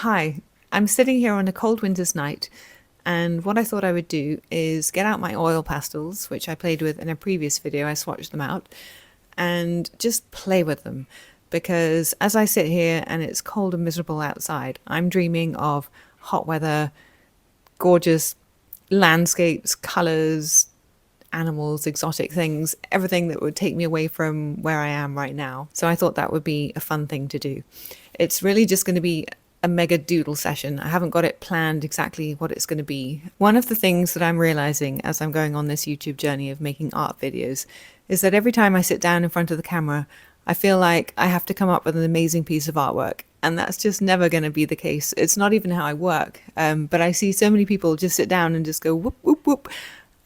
Hi, I'm sitting here on a cold winter's night, and what I thought I would do is get out my oil pastels, which I played with in a previous video. I swatched them out, and just play with them. Because as I sit here and it's cold and miserable outside, I'm dreaming of hot weather, gorgeous landscapes, colors, animals, exotic things, everything that would take me away from where I am right now. So I thought that would be a fun thing to do. It's really just going to be a mega doodle session. I haven't got it planned exactly what it's going to be. One of the things that I'm realizing as I'm going on this YouTube journey of making art videos is that every time I sit down in front of the camera, I feel like I have to come up with an amazing piece of artwork. And that's just never going to be the case. It's not even how I work. But I see so many people just sit down and just go whoop, whoop, whoop.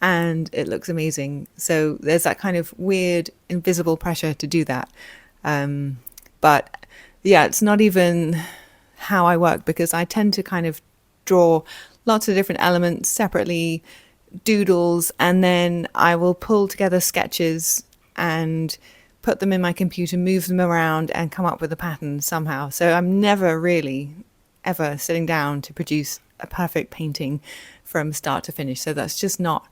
And it looks amazing. So there's that kind of weird invisible pressure to do that. But yeah, it's not even how I work, because I tend to kind of draw lots of different elements separately, doodles, and then I will pull together sketches and put them in my computer, move them around, and come up with a pattern somehow. So I'm never really ever sitting down to produce a perfect painting from start to finish. So that's just not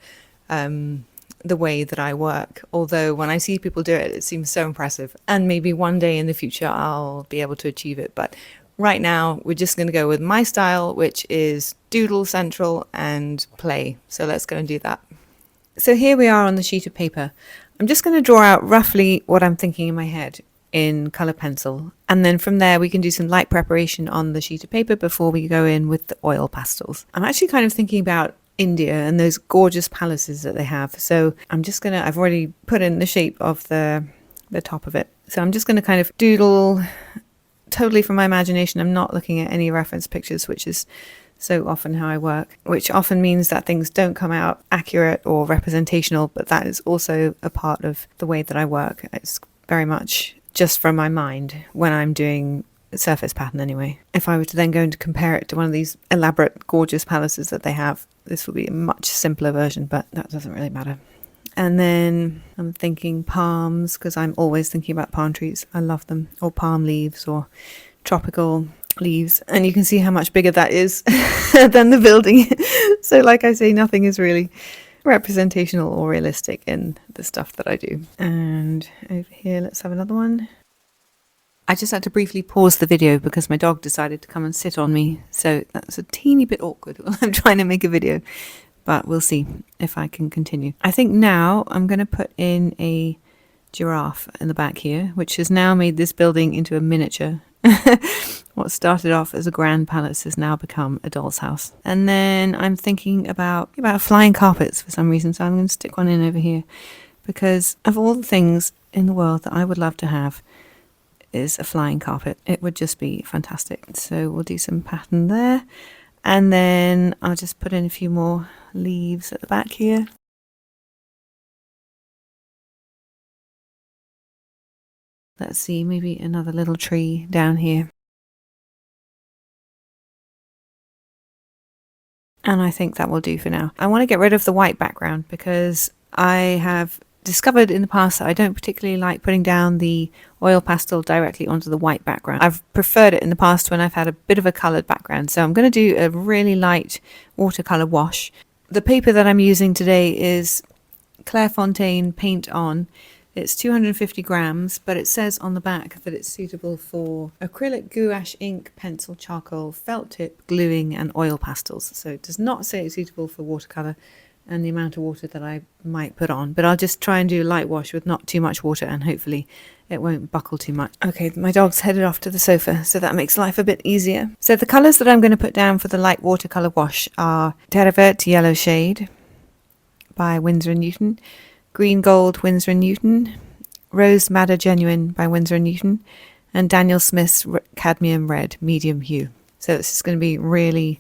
the way that I work. Although when I see people do it, it seems so impressive. And maybe one day in the future I'll be able to achieve it. But right now we're just going to go with my style, which is doodle central and play. So let's go and do that. So here we are on the sheet of paper. I'm just going to draw out roughly what I'm thinking in my head in colour pencil, and then from there we can do some light preparation on the sheet of paper before we go in with the oil pastels. I'm actually kind of thinking about India and those gorgeous palaces that they have, so I've already put in the shape of the top of it, so I'm just going to kind of doodle totally from my imagination. I'm not looking at any reference pictures, which is so often how I work, which often means that things don't come out accurate or representational, but that is also a part of the way that I work. It's very much just from my mind when I'm doing a surface pattern anyway. If I were to then go and compare it to one of these elaborate, gorgeous palaces that they have, this would be a much simpler version, but that doesn't really matter. And then I'm thinking palms, because I'm always thinking about palm trees. I love them, or palm leaves, or tropical leaves, and you can see how much bigger that is than the building. So like I say, nothing is really representational or realistic in the stuff that I do. And over here, let's have another one. I just had to briefly pause the video because my dog decided to come and sit on me, so that's a teeny bit awkward while I'm trying to make a video, but we'll see if I can continue. I think now I'm going to put in a giraffe in the back here, which has now made this building into a miniature. What started off as a grand palace has now become a doll's house. And then I'm thinking about flying carpets for some reason, so I'm going to stick one in over here, because of all the things in the world that I would love to have is a flying carpet. It would just be fantastic. So we'll do some pattern there, and then I'll just put in a few more leaves at the back here. Let's see, maybe another little tree down here. And I think that will do for now. I want to get rid of the white background because I have discovered in the past that I don't particularly like putting down the oil pastel directly onto the white background. I've preferred it in the past when I've had a bit of a coloured background. So I'm going to do a really light watercolour wash. The paper that I'm using today is Clairefontaine Paint On. It's 250 grams, but it says on the back that it's suitable for acrylic, gouache, ink, pencil, charcoal, felt tip, gluing, and oil pastels. So it does not say it's suitable for watercolour and the amount of water that I might put on. But I'll just try and do a light wash with not too much water, and hopefully it won't buckle too much. Okay, my dog's headed off to the sofa, so that makes life a bit easier. So the colours that I'm going to put down for the light watercolour wash are Terre Verte Yellow Shade by Winsor & Newton, Green Gold, Winsor & Newton, Rose Madder Genuine by Winsor & Newton, and Daniel Smith's Cadmium Red Medium Hue. So this is going to be really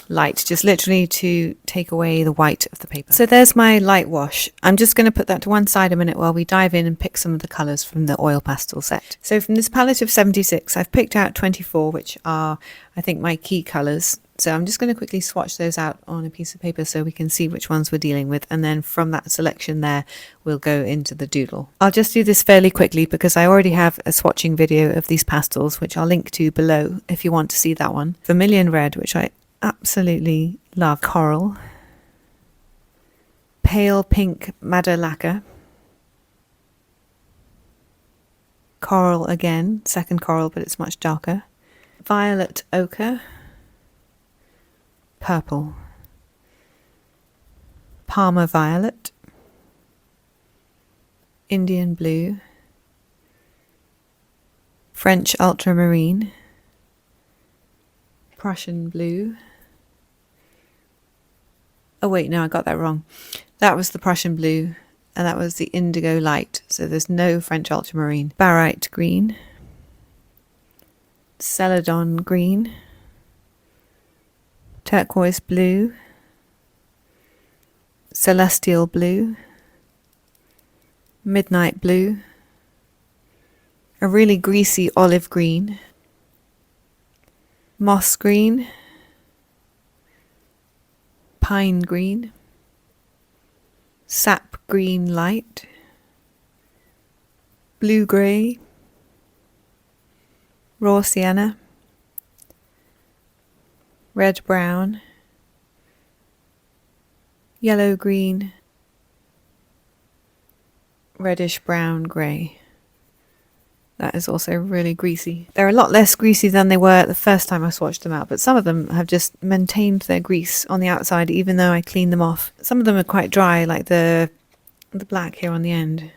light, just literally to take away the white of the paper. So there's my light wash. I'm just going to put that to one side a minute while we dive in and pick some of the colours from the oil pastel set. So from this palette of 76, I've picked out 24, which are, I think, my key colours. So I'm just going to quickly swatch those out on a piece of paper so we can see which ones we're dealing with, and then from that selection there we'll go into the doodle. I'll just do this fairly quickly because I already have a swatching video of these pastels, which I'll link to below if you want to see that one. Vermilion red, which I absolutely love. Coral. Pale pink madder lacquer. Coral again, second coral, but it's much darker. Violet ochre. Purple. Parma violet. Indian blue. French ultramarine. Prussian blue. Oh wait, no, I got that wrong. That was the Prussian blue, and that was the indigo light, so there's no French ultramarine. Barite green. Celadon green. Turquoise blue. Celestial blue. Midnight blue. A really greasy olive green. Moss green. Pine green. Sap green light. Blue grey. Raw sienna. Red brown. Yellow green. Reddish brown grey. That is also really greasy. They're a lot less greasy than they were the first time I swatched them out, but some of them have just maintained their grease on the outside even though I cleaned them off. Some of them are quite dry, like the black here on the end.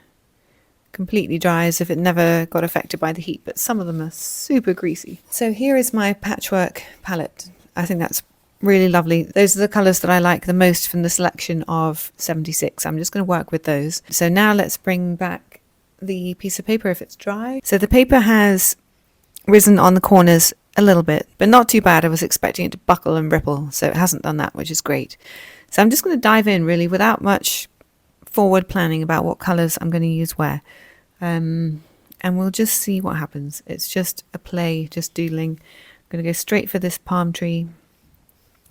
Completely dry as if it never got affected by the heat, but some of them are super greasy. So here is my patchwork palette. I think that's really lovely. Those are the colours that I like the most from the selection of 76. I'm just going to work with those. So now let's bring back the piece of paper if it's dry. So the paper has risen on the corners a little bit, but not too bad. I was expecting it to buckle and ripple, so it hasn't done that, which is great. So I'm just going to dive in really without much forward planning about what colours I'm going to use where. And we'll just see what happens. It's just a play, just doodling. I'm going to go straight for this palm tree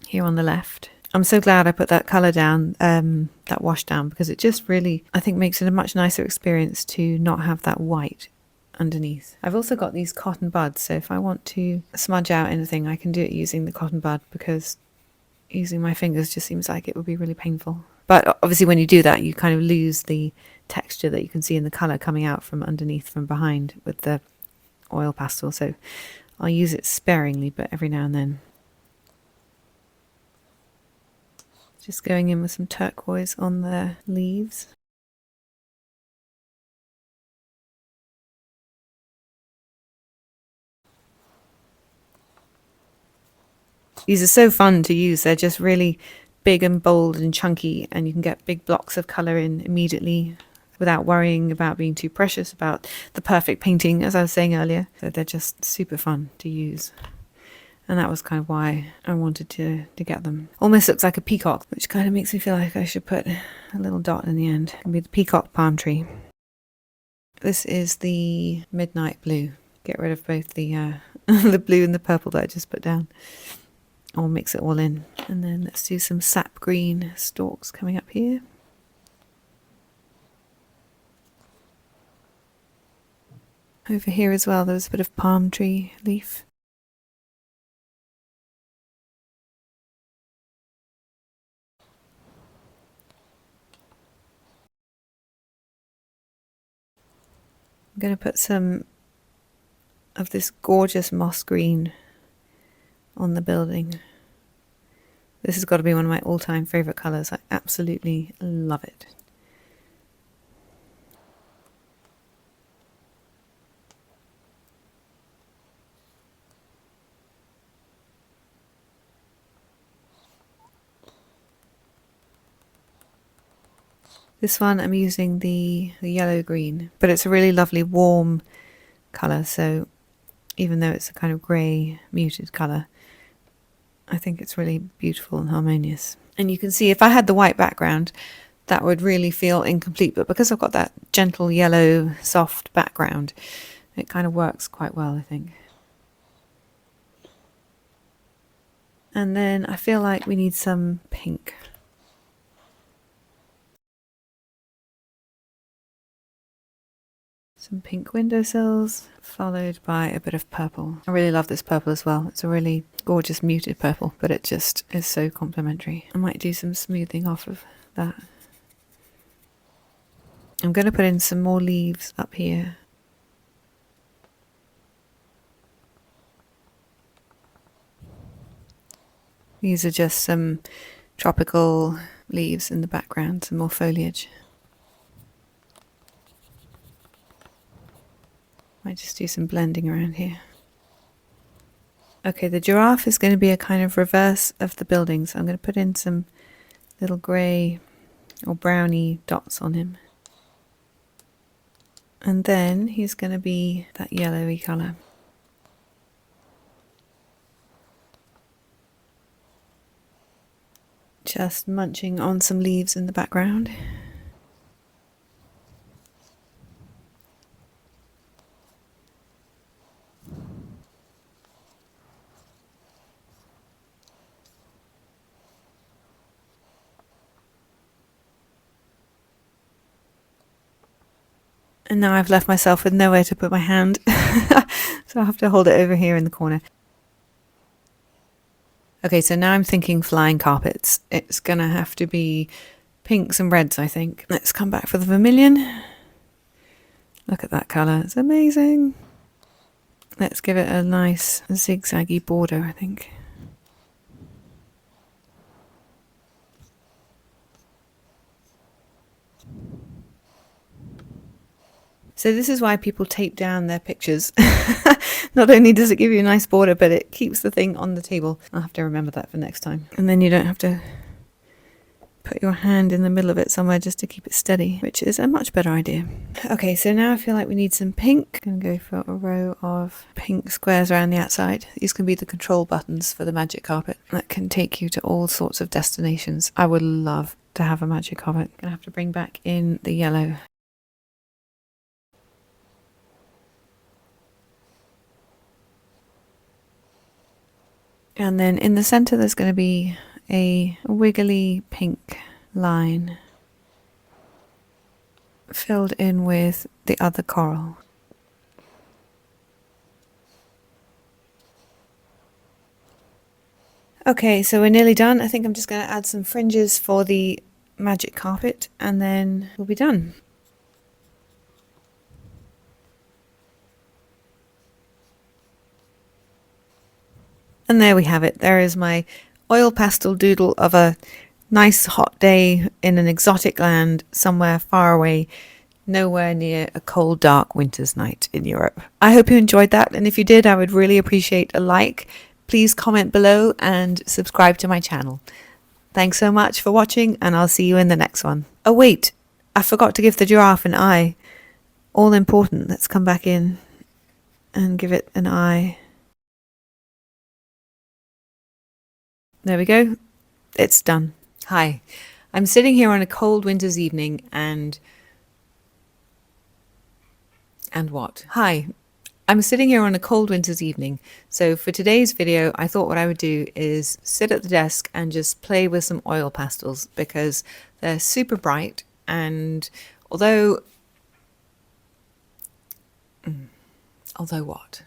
here on the left. I'm so glad I put that colour down, that wash down, because it just really, I think, makes it a much nicer experience to not have that white underneath. I've also got these cotton buds, so if I want to smudge out anything, I can do it using the cotton bud, because using my fingers just seems like it would be really painful. But obviously when you do that, you kind of lose the texture that you can see in the colour coming out from underneath, from behind with the oil pastel. So I'll use it sparingly, but every now and then. Just going in with some turquoise on the leaves. These are so fun to use. They're just really big and bold and chunky, and you can get big blocks of colour in immediately without worrying about being too precious about the perfect painting, as I was saying earlier. So they're just super fun to use. And that was kind of why I wanted to get them. Almost looks like a peacock, which kind of makes me feel like I should put a little dot in the end. It'll be the peacock palm tree. This is the midnight blue. Get rid of both the the blue and the purple that I just put down. Or mix it all in. And then let's do some sap green stalks coming up here. Over here as well, there's a bit of palm tree leaf. I'm going to put some of this gorgeous moss green on the building. This has got to be one of my all-time favourite colours. I absolutely love it. This one I'm using the yellow green, but it's a really lovely warm colour, so even though it's a kind of grey muted colour, I think it's really beautiful and harmonious. And you can see if I had the white background, that would really feel incomplete, but because I've got that gentle yellow soft background, it kind of works quite well, I think. And then I feel like we need some pink. Some pink windowsills, followed by a bit of purple. I really love this purple as well. It's a really gorgeous muted purple, but it just is so complementary. I might do some smoothing off of that. I'm going to put in some more leaves up here. These are just some tropical leaves in the background, some more foliage. Might just do some blending around here. Okay, the giraffe is going to be a kind of reverse of the building, so I'm going to put in some little grey or browny dots on him. And then he's going to be that yellowy colour. Just munching on some leaves in the background. And now I've left myself with nowhere to put my hand, so I'll have to hold it over here in the corner. Okay, so now I'm thinking flying carpets. It's going to have to be pinks and reds, I think. Let's come back for the vermilion. Look at that colour, it's amazing. Let's give it a nice zigzaggy border, I think. So this is why people tape down their pictures. Not only does it give you a nice border, but it keeps the thing on the table. I'll have to remember that for next time. And then you don't have to put your hand in the middle of it somewhere just to keep it steady, which is a much better idea. Okay, so now I feel like we need some pink. I'm going to go for a row of pink squares around the outside. These can be the control buttons for the magic carpet. That can take you to all sorts of destinations. I would love to have a magic carpet. I'm going to have to bring back in the yellow. And then in the center there's going to be a wiggly pink line filled in with the other coral. Okay, so we're nearly done. I think I'm just going to add some fringes for the magic carpet and then we'll be done. And there we have it. There is my oil pastel doodle of a nice hot day in an exotic land somewhere far away, nowhere near a cold, dark winter's night in Europe. I hope you enjoyed that, and if you did, I would really appreciate a like. Please comment below and subscribe to my channel. Thanks so much for watching, and I'll see you in the next one. Oh wait, I forgot to give the giraffe an eye. All important. Let's come back in and give it an eye. There we go. It's done. Hi. I'm sitting here on a cold winter's evening and what? Hi. I'm sitting here on a cold winter's evening. So for today's video, I thought what I would do is sit at the desk and just play with some oil pastels because they're super bright, and although what?